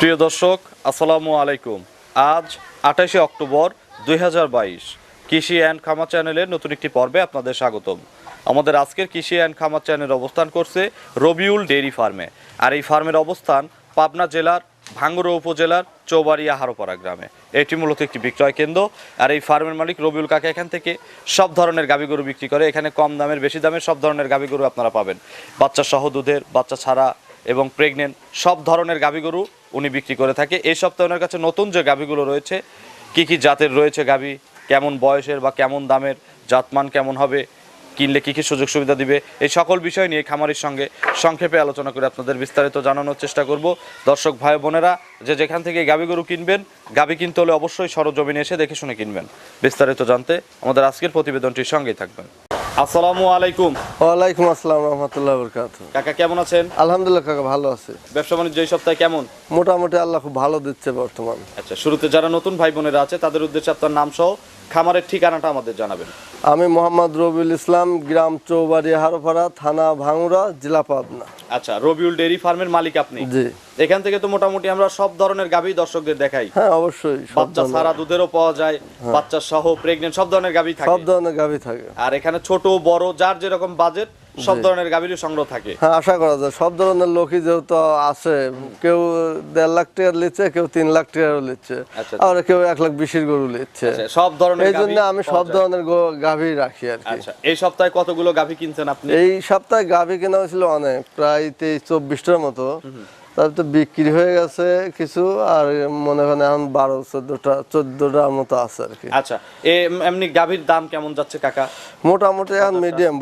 প্রিয় দর্শক, আসসালামু আলাইকুম। আজ 28শে অক্টোবর 2022, কৃষি অ্যান্ড খামার চ্যানেলের নতুন একটি পর্বে আপনাদের স্বাগতম। আমাদের আজকের কৃষি অ্যান্ড খামার চ্যানেল অবস্থান করছে রবিউল ডেইরি ফার্মে। আর এই ফার্মের অবস্থান পাবনা জেলার ভাঙ্গুড়া উপজেলার চৌবাড়িয়া হারোপাড়া গ্রামে। এটি মূলত একটি বিক্রয় কেন্দ্র। আর এই ফার্মের মালিক রবিউল কাকা এখান থেকে সব ধরনের গাভী গরু বিক্রি করে। এখানে কম দামের বেশি দামের সব ধরনের গাভী গরু আপনারা পাবেন। বাচ্চা সহ দুধের, বাচ্চা ছাড়া এবং প্রেগনেন্ট সব ধরনের গাভী গরু উনি বিক্রি করে থাকে। এই সপ্তাহে ওনার কাছে নতুন যে গাভীগুলো রয়েছে, কি কি জাতের রয়েছে গাভী, কেমন বয়সের বা কেমন দামের, জাতমান কেমন হবে, কিনলে কী কী সুযোগ সুবিধা দিবে, এই সকল বিষয় নিয়ে খামারির সঙ্গে সংক্ষেপে আলোচনা করে আপনাদের বিস্তারিত জানানোর চেষ্টা করব। দর্শক ভাই বোনেরা, যে যেখান থেকে গাভী গরু কিনবেন, গাভী কিনতে হলে অবশ্যই সরজমিনে এসে দেখে শুনে কিনবেন। বিস্তারিত জানতে আমাদের আজকের প্রতিবেদনটির সঙ্গেই থাকবেন। আসসালামু আলাইকুম। ওয়ালাইকুম আসসালাম রহমতুল্লাহ বরকাতুহু। কাকা কেমন আছেন? আলহামদুলিল্লাহ কাকা, ভালো আছে। ব্যবসা বাণিজ্য এই সপ্তাহে কেমন? মোটামুটি আল্লাহ খুব ভালো দিচ্ছে বর্তমান। আচ্ছা, শুরুতে যারা নতুন ভাই বোনেরা আছে তাদের উদ্দেশ্যে আপনার নাম সহ খামারের ঠিকানাটা আমাদের জানাবেন। আমি মোহাম্মদ রবিউল ইসলাম, গ্রাম চৌবাড়িয়া হারোপাড়া, থানা ভাঙ্গুড়া, জেলা পাবনা। আচ্ছা, রবিউল ডেইরি ফার্মের মালিক আপনি? জি। এখান থেকে তো মোটামুটি আমরা সব ধরনের গাভী দর্শকদের দেখাই। হ্যাঁ অবশ্যই, বাচ্চা ছাড়া দুধেরও পাওয়া যায়, বাচ্চা সহ প্রেগনেন্ট সব ধরনের গাভী থাকে। সব ধরনের গাভী থাকে। আর এখানে ছোট বড় যার যেরকম বাজেট সব ধরনের গাভীর সংগ্রহ থাকে। হ্যাঁ, আশা করা যায় সব ধরনের লোকই যেহেতু আছে, কেউ 1.5 লাখ টাকার লিচ্ছে, কেউ 3 লাখ টাকারও লিচ্ছে, আর কেউ 1,20,000 গরু লিচ্ছে। সব ধরনের, এই জন্য আমি সব ধরনের গাভী রাখি আর কি। আচ্ছা, এই সপ্তাহে কতগুলো গাভী কিনছেন আপনি? এই সপ্তাহে গাভী কেনা হয়েছিল অনেক, প্রায় 23-24টার মতো। তারপর তো বিক্রি হয়ে গেছে কিছু, আর মনে করেন এখন 12-14টার মতো আছে আর কি। আচ্ছা, এমনি গাভীর দাম কেমন যাচ্ছে কাকা? মোটামুটি এখন মিডিয়াম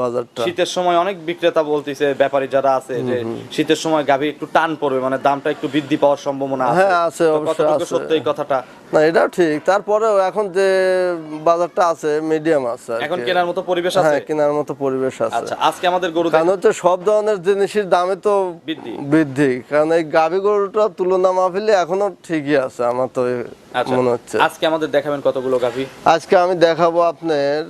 বাজারটা। শীতের সময় অনেক বিক্রেতা বলতেছে, ব্যাপারী যারা আছে, যে শীতের সময় গাভী একটু টান পড়বে, মানে দামটা একটু বৃদ্ধি পাওয়ার সম্ভাবনা আছে। হ্যাঁ আছে, অবশ্যই আছে। সত্যি এই কথাটা? না, এটাও ঠিক। তারপরেও এখন যে বাজারটা আছে মিডিয়াম আছে, এখন কেনার মতো পরিবেশ আছে। হ্যাঁ, কেনার মতো পরিবেশ আছে। আচ্ছা, আজকে আমাদের গরু কারণ হচ্ছে সব ধরনের জিনিসের দামে তো বৃদ্ধি, কারণ এই গাভী গরুটা তুলনা মাফিলে এখনো ঠিকই আছে আমার তো মনে হচ্ছে। আজকে আমাদের দেখাবেন কতগুলো গাভী? আজকে আমি দেখাবো আপনার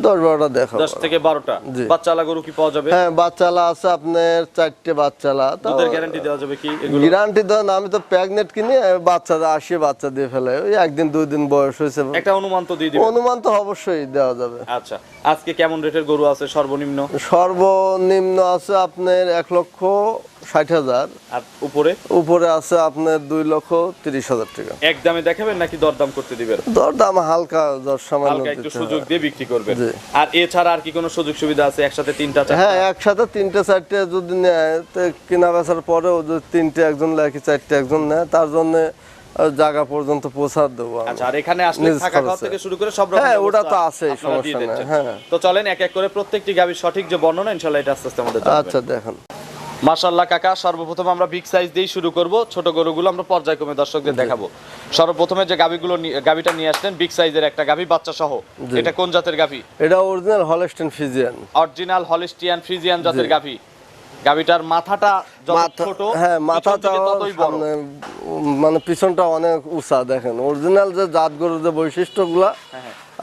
10-12টা দেখাবো। 10 থেকে 12টা বাচ্চালা গরু কি পাওয়া যাবে? হ্যাঁ, বাচ্চালা আছে আপনার 4টে বাচ্চালা। দুধের গ্যারান্টি দেওয়া যাবে কি? গ্যারান্টি দেন, আমি তো প্রেগনেন্ট কিনে বাচ্চা আসে, বাচ্চা দিয়ে ফেলে, ওই 1-2 দিন বয়স হয়েছে। একটা অনুমান তো দিয়ে দিবেন? অনুমান তো অবশ্যই দেওয়া যাবে। আচ্ছা, আজকে কেমন রেটের গরু আছে সর্বনিম্ন আছে আপনার 1,60,000, আর উপরে আছে আপনার 2,30,000 টাকা। একদমে দেখাবেন নাকি দরদাম করতে দিবেন? দরদাম হালকা, সামান্য একটু সুযোগ দিয়ে বিক্রি করবেন। আর এছাড়া আর কি কোনো সুযোগ সুবিধা আছে? একসাথে 3টা? হ্যাঁ, একসাথে 3টে-4টে যদি নেয়, কেনা বেচার পরেও যদি 3টে একজন নেয় কি 4টে একজন নেয়, তার জন্য জায়গা পর্যন্ত পৌঁছা দেবো। আচ্ছা, আর এখানে আসলে থাকা খাওয়া থেকে শুরু করে সব রকম? হ্যাঁ, ওটা তো আছেই, সমস্যা নেই। হ্যাঁ, তো চলেন এক এক করে প্রত্যেকটি গাভীর সঠিক যে বর্ণনা, ইনশাআল্লাহ এটা আস্তে আস্তে আমাদের জানাবেন। আচ্ছা, দেখেন। মাশাআল্লাহ কাকা, সর্বপ্রথম আমরা বিগ সাইজ দিয়ে শুরু করব। ছোট গরুগুলো আমরা পর্যায়ক্রমে দর্শকদের দেখাবো। সর্বপ্রথমে যে গাভীটা নিয়ে আসলেন, বিগ সাইজের একটা গাভী বাচ্চা সহ, এটা কোন জাতের গাভী? এটা original Holstein Friesian. Original Holstein Friesian জাতের গাভী। গাভীটার মাথাটা যত ছোট, হ্যাঁ, মাথাটা ততই বড়, মানে পিছনটা অনেক উঁচা। দেখেন অরিজিনাল যে জাত গরুর যে বৈশিষ্ট্যগুলা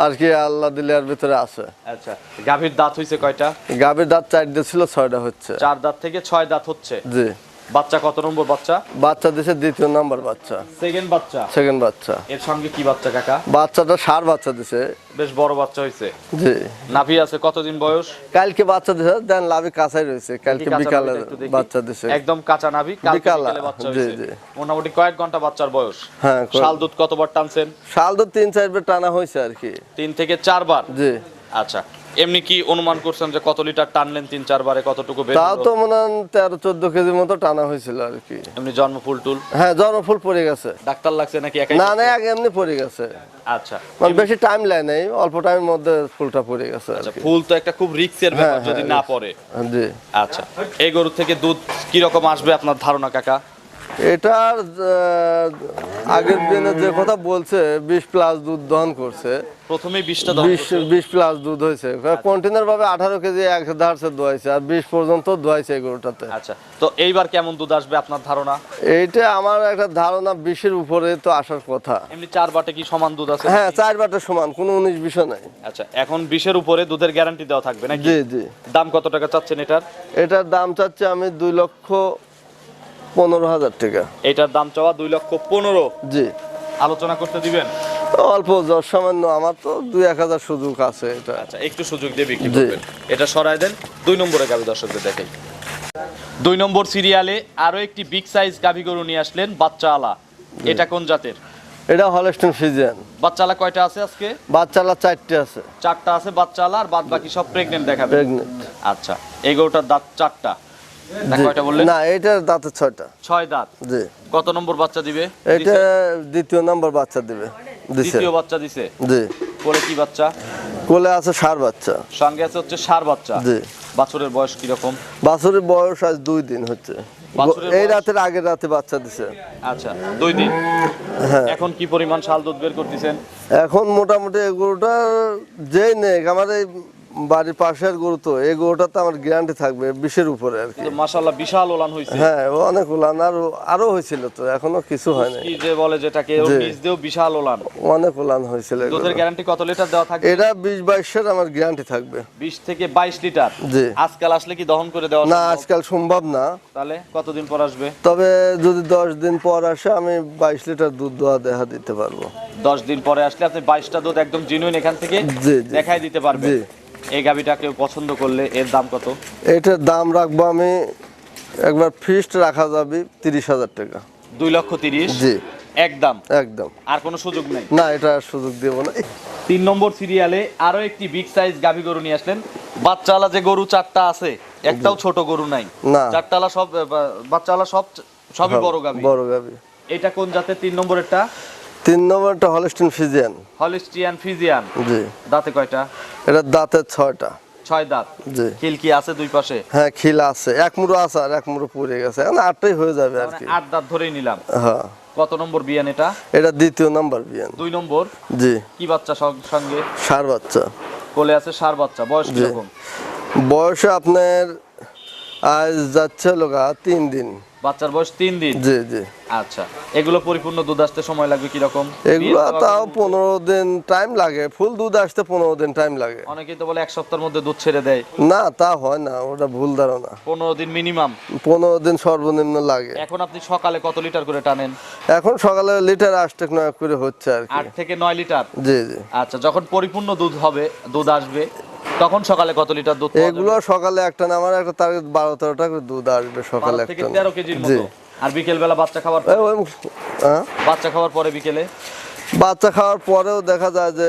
আর কি আল্লাহ দিলে এর ভিতরে আছে। আচ্ছা, গাভীর দাঁত হইছে কয়টা? গাভীর দাঁত 4 ছিল, 6টা হচ্ছে। 4 দাঁত থেকে 6 দাঁত হচ্ছে। জি। বাচ্চা কত নম্বর বাচ্চা? বাচ্চা দিছে 2য় নম্বর বাচ্চা। সেকেন্ড বাচ্চা? সেকেন্ড বাচ্চা। এর সঙ্গে কি বাচ্চা কাকা? বাচ্চাটা ষাঁড় বাচ্চা দিছে, বেশ বড় বাচ্চা হইছে। জি। নাভি আছে কতদিন বয়স? কালকে বাচ্চা দিছে, দেন লাভি কাঁচাই রয়েছে, কালকে বিকালে বাচ্চা দিছে। একদম কাঁচা নাভি, কালকে বিকালে বাচ্চা হইছে। জি জি। মোটামুটি কয়েক ঘন্টা বাচ্চার বয়স। হ্যাঁ। শাল দুধ কতবার টানছেন? শাল দুধ 3-4 বার টানা হইছে আর কি। 3 থেকে 4 বার? জি। আচ্ছা, এমনি কি অনুমান করছেন যে কত লিটার টানলেন 3-4 বারে, কতটুকু বের হলো? তাও তো মনে হয় 13-14 কেজি মতো টানা হয়েছিল আর কি। এমনি জন্মফুল টুল? হ্যাঁ, জন্মফুল পড়ে গেছে। ডাক্তার লাগছে নাকি একাই? না না, এমনি পড়ে গেছে। আচ্ছা, মানে বেশি টাইম লাগে নাই, অল্প টাইমের মধ্যে ফুলটা পড়ে গেছে। আচ্ছা, ফুল তো একটা খুব রিস্কের ব্যাপার যদি না পড়ে। জি। আচ্ছা, এই গরু থেকে দুধ কি রকম আসবে আপনার ধারণা কাকা? এটার আগের দিনে যে কথা বলছে 20+ দুধ দহন করছে, প্রথমেই 20+ দুধ হয়েছে। কন্টিনিউর ভাবে 18 কেজি এক ধারছে দোয়াইছে, আর 20 পর্যন্ত দোয়াইছে এই গরুটাতে। আচ্ছা, তো এইবার কেমন দুধ আসবে আপনার ধারণা? এইটা আমার একটা ধারণা 20-এর উপরে তো আসার কথা। এমনি 4 বাটে কি সমান দুধ আছে? হ্যাঁ, 4 বাটে সমান, কোনো 19-20 নাই। আচ্ছা, এখন 20-এর উপরে দুধের গ্যারান্টি দেওয়া থাকবে নাকি? জি জি। দাম কত টাকা চাচ্ছেন এটার? এটার দাম চাচ্ছি আমি 15,000 টাকা। এটার দাম চাওয়া 2,15,000। জি, আলোচনা করতে দিবেন? অল্প যত সামান্য, আমার তো 2-1,000 সুযোগ আছে এটা। আচ্ছা, একটু সুযোগ দিয়ে বিক্রি জি। করবেন। এটা সরায় দেন। 2 নম্বরে গাভী দর্শকদের দেখাই। 2 নম্বর সিরিয়ালে আরো একটি বিগ সাইজ গাভী গরু নিয়ে আসলেন, বাচ্চা আলা। এটা কোন জাতের? এটা হলস্টেইন ফ্রিজিয়ান। বাচ্চা আলা কয়টা আছে আজকে? বাচ্চালা 4টে আছে। 4টা আছে বাচ্চা আলা, আর বাদ বাকি সব প্রেগনেন্ট দেখাবেন। প্রেগনেন্ট। আচ্ছা, এই গরুটার দাঁত 4টা না কয়টা বললেন? না, এটার দাঁতে 6টা। 6 দাঁত। জি। কত নম্বর বাচ্চা দিবে? এটা দ্বিতীয় নাম্বার বাচ্চা দিছে। দ্বিতীয় বাচ্চা দিছে। জি। পরে কি বাচ্চা? কোলে আছে ষাঁড় বাচ্চা। সঙ্গে আছে হচ্ছে ষাঁড় বাচ্চা। জি। বাছুরের বয়স কি রকম? বাছুরের বয়স আজ 2 দিন হচ্ছে। বাছুরের এই বয়স? রাতের আগের রাতে বাচ্চা দিছে। আচ্ছা, 2 দিন। হ্যাঁ। এখন কি পরিমাণ শাল দুধ বের করতেছেন? এখন মোটামুটি এই গরুটা যেই নেই, আমার এই বাড়ির পাশের গরু, তো এই গরুটাতে আমার গ্যারান্টি থাকবে 20-এর উপরে আর কি। কিন্তু মাশাআল্লাহ বিশাল ওলান হইছে। হ্যাঁ, অনেক উলান, আরো হয়েছিল, তো এখনো কিছু হয় না। কি যে বলে যেটাকে, ওর জি। নিচ দিয়েও বিশাল ওলান। অনেক উলান হয়েছিল। দুধের গ্যারান্টি কত লিটার দেওয়া থাকবে? এটা 20-22-এর আমার গ্যারান্টি থাকবে। 20 থেকে 22 লিটার। জি। আজকাল আসলে কি দহন করে দেওয়া না, সম্ভব? আজকাল সম্ভব না। তাহলে কতদিন পর আসবে? তবে যদি 10 দিন পর আসে, আমি 22 লিটার দুধ দোয়া দেখা দিতে পারবো। 10 দিন পরে আসলে আপনি 22টা দুধ একদম জেনুইন এখান থেকে জি, জি। দেখাই দিতে পারবেন। জি। এই গাবিটা কেউ পছন্দ করলে এর দাম কত? এটার দাম রাখবো আমি, একবার ফিক্সড রাখা যাবে 30,000 টাকা। 2,30,000? জি। একদম? একদম। আর কোনো সুযোগ নেই? না, এটা আর সুযোগ দেব না। 3 নম্বর সিরিয়ালে আরো একটি বিগ সাইজ গাভী গরু নিয়ে আসলেন। বাচ্চাওয়ালা যে গরু 4টা আছে, একটাও ছোট গরু নাই। না। 4টালা সব বাচ্চাওয়ালা, সবই বড় গাভী। বড় গাবি। এটা কোন জাতের? 3 নম্বরেরটা 3 নম্বরটা হলস্টেইন ফ্রিজিয়ান। Holstein Friesian. জি। দাঁতে কয়টা? এটা দাঁতের 6টা। 6 দাঁত। জি। খিল কি আছে দুই পাশে? হ্যাঁ, খিলা আছে, এক মুড়ো আছে আর এক মুড়ো পড়ে গেছে, এখন 8টাই হয়ে যাবে আর মানে কি। 8 দাঁত ধরেই নিলাম। হ্যাঁ। কত নম্বর বিয়ান এটা? এটা দ্বিতীয় নাম্বার বিয়ান। 2 নম্বর। জি। কি বাচ্চা সঙ্গে? ষাঁড় বাচ্চা। কোলে আছে ষাঁড় বাচ্চা। বয়স জি। কিরকম? বয়সে আপনার আজ যাচ্ছে লোকা 3 দিন। বাচ্চার বয়স 3 দিন। জি, জি। আচ্ছা, এগুলো পরিপূর্ণ দুধ আসতে সময় লাগবে কি রকম? এগুলো তাও 15 দিন টাইম লাগে, ফুল দুধ আসতে 15 দিন টাইম লাগে। অনেকেই তো বলে 1 সপ্তাহের মধ্যে দুধ ছেড়ে দেয়। না, তা হয় না, ওটা ভুল ধারণা। 15 দিন মিনিমাম। 15 দিন সর্বনিম্ন লাগে। এখন আপনি সকালে কত লিটার করে টানেন? এখন সকালে লিটার 8 করে হচ্ছে আর কি। 8 থেকে 9 লিটার। জি, জি। আচ্ছা, যখন পরিপূর্ণ দুধ হবে, দুধ আসবে, তখন সকালে কত লিটার দুধ পাওয়া এগুলো যাবে? সকালে একটা না, আমার একটা টার্গেট 12-13টা করে দুধ আসবে সকালে 12 থেকে একটা। 13 কেজির জি। মতো। আর বিকেল বেলা বাচ্চা খাবার এই ওই, হ্যাঁ? বাচ্চা খাওয়ার পরে বিকেলে বাচ্চা খাওয়ার পরেও দেখা যায় যে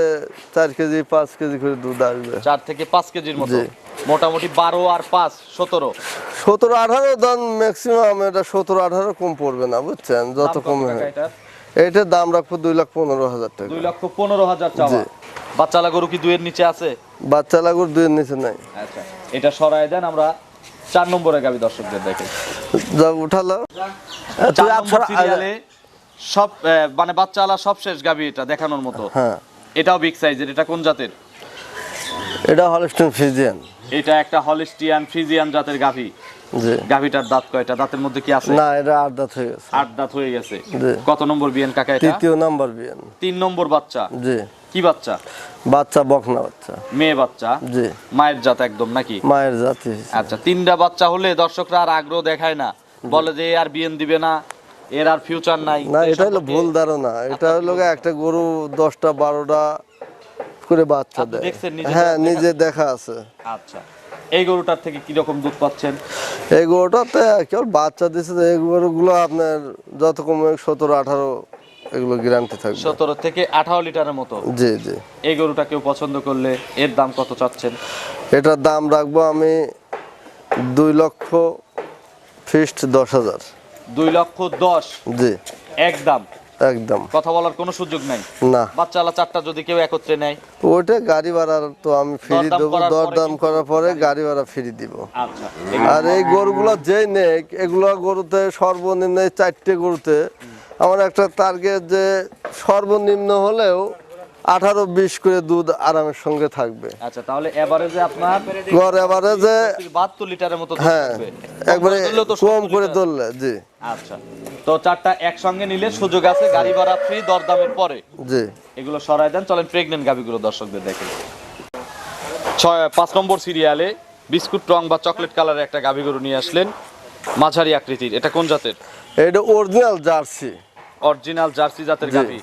4 কেজি 5 কেজি করে দুধ আসবে। 4 থেকে 5 কেজির মতো। জি। মোটামুটি 12 আর 5 17। 17-18 দাম ম্যাক্সিমাম, এটা 17-18 কম পড়বে না, বুঝছেন, যত দাম কত কমে টাকা হয়। এটার? এটার দাম রাখবো 2,15,000 টাকা। 2,15,000 চাওয়া। জি। বাচ্চালা গরু কি দুইয়ের নিচে আছে? বাচ্চা লাগুর 2-এর নিচে নাই। আচ্ছা, এটা সরায় দেন, আমরা 4 নম্বরে গাবি দর্শকদের দেখে। যা উঠালো। 4 নম্বর সিরিয়ালে সব মানে বাচ্চালা সব শেষ গাবি এটা দেখানোর মতো। হ্যাঁ, এটাও বিগ সাইজের। এটা কোন জাতের? এটা হলস্টেইন ফ্রিজিয়ান। এটা একটা হলিস্টিয়ান ফ্রিজিয়ান জাতের গাভি। জি। গাভিটার দাঁত কয়টা? দাঁতের মধ্যে কি আছে? না, এটা 8 দাঁত হয়ে গেছে। 8 দাঁত হয়ে গেছে। জি। কত নম্বর বিয়ান কাকা এটা? তৃতীয় নাম্বার বিয়ান। 3 নম্বর বাচ্চা। জি। কি বাচ্চা? বাচ্চা বকনা বাচ্চা। মেয়ে বাচ্চা। জি। মায়ের জাত একদম নাকি? মায়ের জাতি। আচ্ছা, 3টা বাচ্চা হলে দর্শকরা আর আগ্রহ দেখায় না, বলে যে আর বিয়ান দিবে না, এর আর ফিউচার নাই। না, এই এটা হলো সম্পর্কে ভুল ধারণা। এটা হলো একটা গরু 10টা 12টা করে বাচ্চা আপনি দেয়। দেখছেন নিজে? হ্যাঁ, নিজে দেখা আছে। আচ্ছা, এই গরুটার থেকে কি রকম দুধ পাচ্ছেন? এই গরুটাতে কেবল বাচ্চা দিচ্ছে, এই গরুগুলো আপনার যত কমে 17-18 এগুলো গ্যারান্টি থাকবে। 17 থেকে 18 লিটারের মতো। জি, জি। এই গরুটা কেউ পছন্দ করলে এর দাম কত চাচ্ছেন? এটার দাম রাখবো আমি 2 লক্ষ ফিক্সড 10,000। 2,10,000 জি। একদম? একদম। কথা বলার কোনো সুযোগ নাই? না, বাচ্চালা 4টা যদি কেউ একত্রে নেয়? ওইটা গাড়ি ভাড়ার তো আমি ফ্রি দরদাম দেবো, করার পরে দরদাম কিন্তু করার পরে গাড়ি ভাড়া ফ্রি দিব। আচ্ছা, আর এই গরুগুলো যেই নেক, এগুলো গরুতে সর্বনিম্ন 4টে গরুতে আমার একটা টার্গেট যে সর্বনিম্ন হলেও 18-20 করে দুধ আরামের সঙ্গে থাকবে। আচ্ছা, তাহলে এভারেজে আপনার গড় এভারেজে 72 লিটারের মতো দুধ হ্যাঁ, থাকবে। একবারে কম করে ধরলেও তো কম 70 করে লিটার। ধরলে। জি। আচ্ছা, তো 4টা একসঙ্গে নিলে সুযোগ আছে, গাড়ি ভাড়া ফ্রি, দরদামের পরে। জি। এগুলো সরায় দেন, চলেন প্রেগনেন্ট গাভিগুলো দর্শকদের দেখেন। 5 নম্বর সিরিয়ালে বিস্কুট রং বা চকলেট কালারের একটা গাভি গরু নিয়ে আসলেন। মাঝারি আকৃতির, এটা কোন জাতের? এটা অরিজিনাল জার্সি। অরিজিনাল জার্সি জাতের জি। গাভী।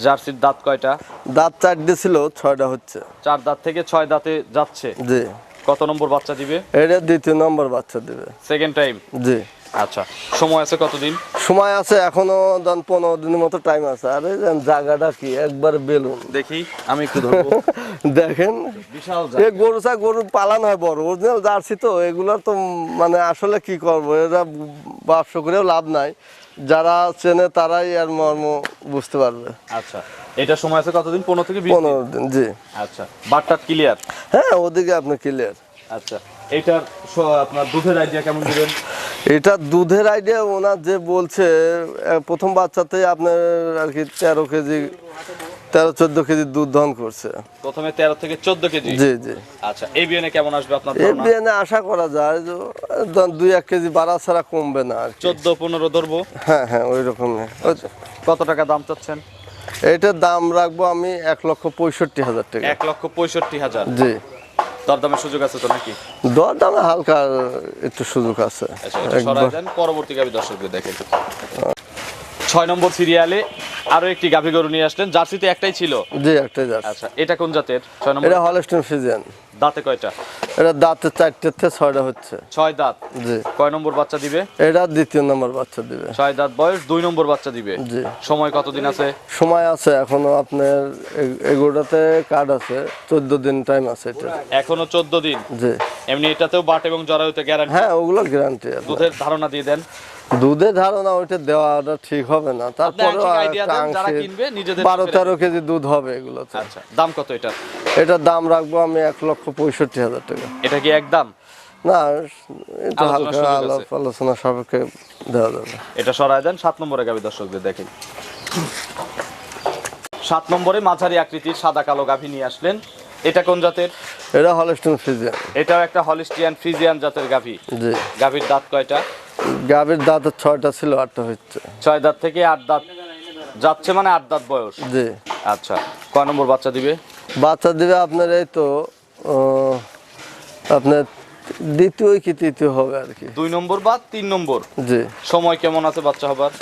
জার্সির দাঁত কয়টা? দাঁত 4টে ছিল, 6টা হচ্ছে। 4 দাঁত থেকে 6 দাঁতে যাচ্ছে। জি। কত নম্বর বাচ্চা দিবে? এটা 2য় নম্বর বাচ্চা দিবে। Second time. জি। আচ্ছা, সময় আছে কতদিন? সময় আছে এখনো 15 দিনের মতো টাইম আছে। আরে জায়গাটা কি একবার বেলুন। দেখি, আমি একটু ধরবো। দেখেন বিশাল এই গরু পালান হয় বড়, অরিজিনাল জার্সি তো এগুলোর তো মানে আসলে কি করব, এরা ব্যবসা করেও লাভ নাই। যারা চেনে তারাই আর মর্ম বুঝতে পারবে। আচ্ছা, এটা সময় আছে কতদিন? 15 থেকে 20 দিন। 15 দিন। জি। আচ্ছা, বাটটা ক্লিয়ার? হ্যাঁ, ওদিকে আপনি ক্লিয়ার। আচ্ছা, এটার আপনার দুধের আইডিয়া কেমন দিবেন? এটা দুধের আইডিয়া ওনার যে বলছে, প্রথম বাচ্চাতে আপনার আর কি 13-14 কেজি দুধ দহন করছে। প্রথমে 13 থেকে 14 কেজি। জি জি। আচ্ছা, এই বিয়ানে কেমন আসবে আপনার এই ধারণা? বিয়ানে আশা করা যায় যে 2-1 কেজি বাড়া ছাড়া কমবে না আর কি। 14-15 ধরবো। হ্যাঁ হ্যাঁ, ওই রকমই। কত টাকা দাম চাচ্ছেন? এটার দাম রাখবো আমি 1,65,000 টাকা। 1,65,000। জি। দরদামের সুযোগ আছে তো নাকি? দর দামে হালকা একটু সুযোগ আছে। আচ্ছা, এটা সরাই দেন, পরবর্তী গাভী দর্শকদের দেখেন। 6 নম্বর সিরিয়ালে আরো একটি গাভী গরু নিয়ে আসলেন। জার্সিতে একটাই ছিল? জি, একটাই জার্সি। আচ্ছা, এটা কোন জাতের? 6 নম্বর। এটা হলস্টাইন ফ্রিজিয়ান। দাঁতে কয়টা? এটা দাঁতে 4টে থেকে 6টা হচ্ছে। 6 দাঁত। জি। কয় নম্বর বাচ্চা দিবে? এটা 2য় নম্বর বাচ্চা দিবে। 6 দাঁত বয়স, 2 নম্বর বাচ্চা দিবে। জি। সময় কতদিন আছে? সময় আছে এখনো আপনার এগুলোতে কার্ড আছে, 14 দিন টাইম আছে এটা। এখনো 14 দিন। জি। এমনি এটাতেও বাট এবং জরায়ুতে গ্যারান্টি? হ্যাঁ, ওগুলো গ্যারান্টি আছে। দুধের ধারণা দিয়ে দেন। দুধের ধারণা ওইটা দেওয়াটা ঠিক হবে না, তারপরে আংশিক idea দেন, যারা কিনবে নিজেদের 12-13 কেজি দুধ হবে এগুলোতে। আচ্ছা, দাম কত এটা? এটার দাম রাখবো আমি 1,65,000 টাকা। এটা কি একদম? না, এটা আলোচনার হালকা সুযোগ আছে। আলোচনা সাপেক্ষে দেওয়া যাবে। এটা সরায় দেন। 7 নম্বরে গাভী দর্শকদের দেখেন। 7 নম্বরে মাঝারি আকৃতির সাদা কালো গাভী নিয়ে আসলেন। এটা কোন জাতের? এটা হলস্টাইন ফ্রিজিয়ান। এটাও একটা হলিস্টিয়ান ফ্রিজিয়ান জাতের গাভী। জি। গাভীর দাঁত কয়টা? গাভীর দাঁত 6টা ছিল, 8টা হচ্ছে। 6 দাঁত থেকে 8 দাঁত যাচ্ছে, মানে 8 দাঁত বয়স। জি। আচ্ছা, কয় নম্বর বাচ্চা দিবে? বাচ্চা দিবে আপনার এই তো আপনার 2য় কি 3য় হবে আর কি। 2 নম্বর বা 3 নম্বর। জি। সময় কেমন আছে বাচ্চা হবার?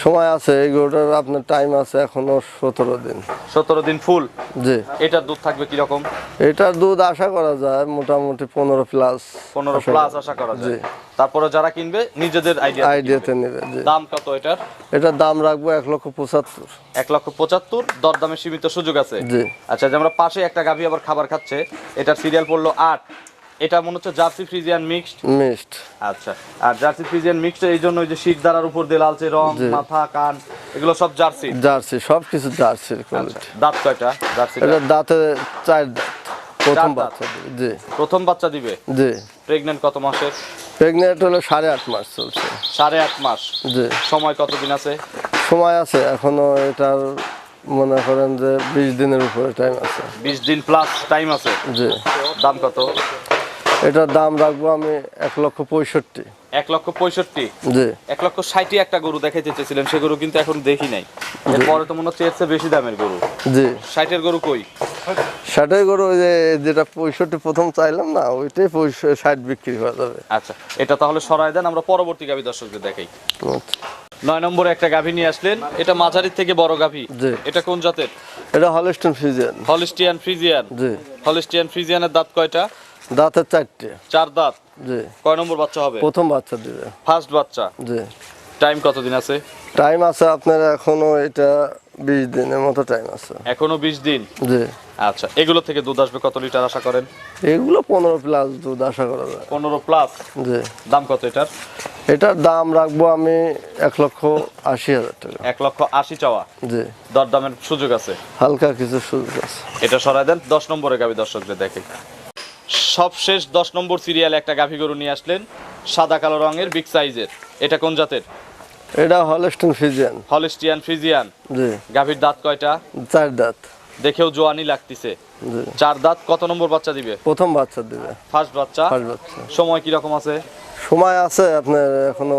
সময় আছে, এই গরুটার আপনার টাইম আছে এখনো 17 দিন। 17 দিন ফুল। জি। এটার দুধ থাকবে কি রকম? এটার দুধ আশা করা যায় মোটামুটি 15 প্লাস। 15 প্লাস আশা করা যায়। তারপরে যারা কিনবে নিজেদের আইডিয়াতে নেবে। জি। দাম কত এটার? এটার দাম রাখবো 1,75,000। 1,75,000। দরদামের সীমিত সুযোগ আছে? জি। আচ্ছা, যে আমরা পাশে একটা গাভী আবার খাবার খাচ্ছে, এটার সিরিয়াল পড়লো 8। এটা মনে হচ্ছে জার্সি ফ্রিজিয়ান মিক্সড। মিক্সড। আচ্ছা, আর জার্সি ফ্রিজিয়ান মিক্সড এই জন্য ওই যে শীত দ্বারার উপর দিয়ে লালচে রং, মাথা, কান, এগুলো সব জার্সি। জার্সি, সবকিছু জার্সির কোয়ালিটি। দাঁত কয়টা জার্সি? এটা দাঁতে 4 দাঁত। প্রথম 4 দাঁত। বাচ্চা দিবে। জি। প্রথম বাচ্চা দিবে। জি। প্রেগন্যান্ট কত মাসের? প্রেগনেন্ট হলো 8.5 মাস চলছে। 8.5 মাস। জি। সময় কতদিন আছে? সময় আছে এখনো, এটার মনে করেন যে 20 দিনের উপরে টাইম আছে। 20 দিন প্লাস টাইম আছে। জি। দাম কত? এটার দাম রাখবো আমি 1,65,000। 1,65,000। জি। 1,60,000 একটা গরু দেখাইতে চেয়েছিলেন, সে গরু কিন্তু এখন দেখি নাই। এরপরে তো মনে হচ্ছে এর চেয়ে বেশি দামের গরু। জি। 60-এর গরু কই? 60 গরু ওই যে যেটা 65 প্রথম চাইলাম না, ওইটাই 60 বিক্রি করা যাবে। আচ্ছা, এটা তাহলে সরায় দেন, আমরা পরবর্তী গাভী দর্শকদের দেখাই। আচ্ছা। 9 নম্বরে একটা গাভী নিয়ে আসলেন। এটা মাঝারির থেকে বড় গাভী। জি। এটা কোন জাতের? এটা হলস্টাইন ফ্রিজিয়ান। Holstein Friesian. জি। হলিস্টিয়ান ফ্রিজিয়ানের দাঁত কয়টা? দাঁতে 4টে। 4 দাঁত। জি। কয় নম্বর বাচ্চা হবে? প্রথম বাচ্চা দিবে। ফার্স্ট বাচ্চা। জি। টাইম কতদিন আছে? টাইম আছে আপনার এখনো এটা 20 দিনের মতো টাইম আছে। এখনো 20 দিন। জি। আচ্ছা, এগুলো থেকে দুধ আসবে কত লিটার আশা করেন? এগুলো 15 প্লাস দুধ আশা করা যায়। 15 প্লাস। জি। দাম কত এটার? এটার দাম রাখবো আমি 1,80,000 টাকা। 1,80,000 চাওয়া। জি। দরদামের সুযোগ আছে? হালকা কিছু সুযোগ আছে। এটা সরাই দেন। 10 নম্বরে গাভী দর্শকদের দেখে। সবশেষ 10 নম্বর সিরিয়ালে একটা গাভী গরু নিয়ে আসলেন, সাদা কালো রঙের, বিগ সাইজের। এটা কোন জাতের? এটা হলস্টাইন ফ্রিজিয়ান। Holstein Friesian. জি। গাভীর দাঁত কয়টা? 4 দাঁত। দেখেও জোয়ানি লাগতেছে। জি। 4 দাঁত। কত নম্বর বাচ্চা দিবে? প্রথম বাচ্চা দিবে। ফার্স্ট বাচ্চা। ফার্স্ট বাচ্চা। সময় কি রকম আছে? সময় আছে আপনার এখনো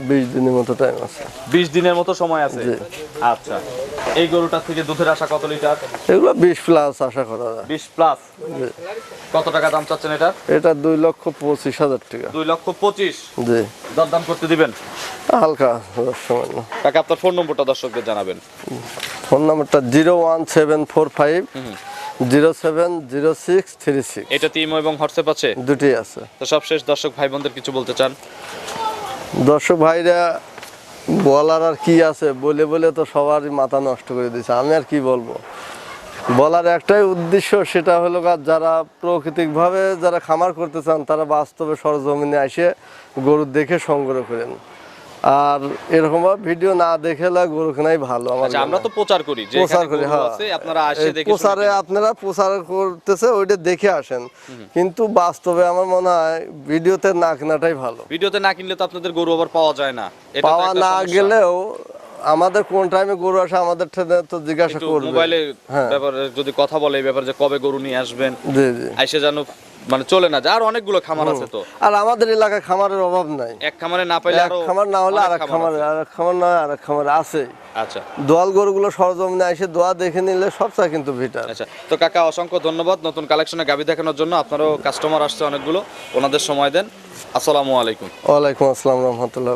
20 দিনের মতো টাইম আছে। 20 দিনের মতো সময় আছে। জি। আচ্ছা, এই গরুটার থেকে দুধের আশা কত লিটার? এগুলো 20 প্লাস আশা করা যায়। 20 প্লাস। জি। কত টাকা দাম চাচ্ছেন এটা? এটা 2,25,000 টাকা। 2,25,000। জি, দরদাম করতে দিবেন? হালকা সামান্য। কাকা আপনার ফোন নম্বরটা দর্শকদের জানাবেন। ফোন নাম্বারটা 01745070636। এটাতে ইমো এবং হোয়াটসঅ্যাপ আছে? দুটি আছে। তো সবশেষ দর্শক ভাই বোনদের কিছু বলতে চান? দর্শক ভাইরা বলার আর কি আছে, বলে বলে তো সবারই মাথা নষ্ট করে দিয়েছে, আমি আর কি বলবো। বলার একটাই উদ্দেশ্য, সেটা হলো যারা প্রাকৃতিকভাবে যারা খামার করতে চান তারা বাস্তবে সরজমিনে এসে গরু দেখে সংগ্রহ করেন, আর এরকম ভিডিও না দেখে গরু কেনাই ভালো। আচ্ছা, আমরা তো প্রচার করি যে প্রচার করি, গরু হ্যাঁ। আছে, আপনারা এসে দেখে প্রচারে আপনারা প্রচার করতেছে ওইটা দেখে আসেন, কিন্তু বাস্তবে আমার মনে হয় ভিডিওতে না কেনাটাই ভালো। ভিডিওতে না কিনলে তো আপনাদের গরু আবার পাওয়া যায় না, এটা তো পাওয়া একটা না সমস্যা। গেলেও আমাদের কোন টাইমে গরু আসে আমাদের তো জিজ্ঞাসা একটু করবে। মোবাইলে হ্যাঁ। ব্যাপারে যদি কথা বলে এই ব্যাপারে যে কবে গরু নিয়ে আসবেন, জি জি। আইসে যেন মানে চলে না যায়। আর অনেকগুলো খামার আছে তো, আর আমাদের এলাকায় খামারের অভাব নাই। এক খামারে না পাইলে এক আরো খামার না হলে অনেক আরেক খামার, আছে। আরেক খামার না আরেক খামার আছে। আচ্ছা দোয়াল গরুগুলো সরজমিনে এসে দোয়া দেখে নিলে সবচেয়ে কিন্তু ভিটার। আচ্ছা, তো কাকা অসংখ্য ধন্যবাদ নতুন কালেকশনে গাভী দেখানোর জন্য। আপনারও কাস্টমার আসছে অনেকগুলো, ওনাদের সময় দেন। আসসালামু আলাইকুম। ওয়ালাইকুম আসসালাম রহমতুল্লাহ।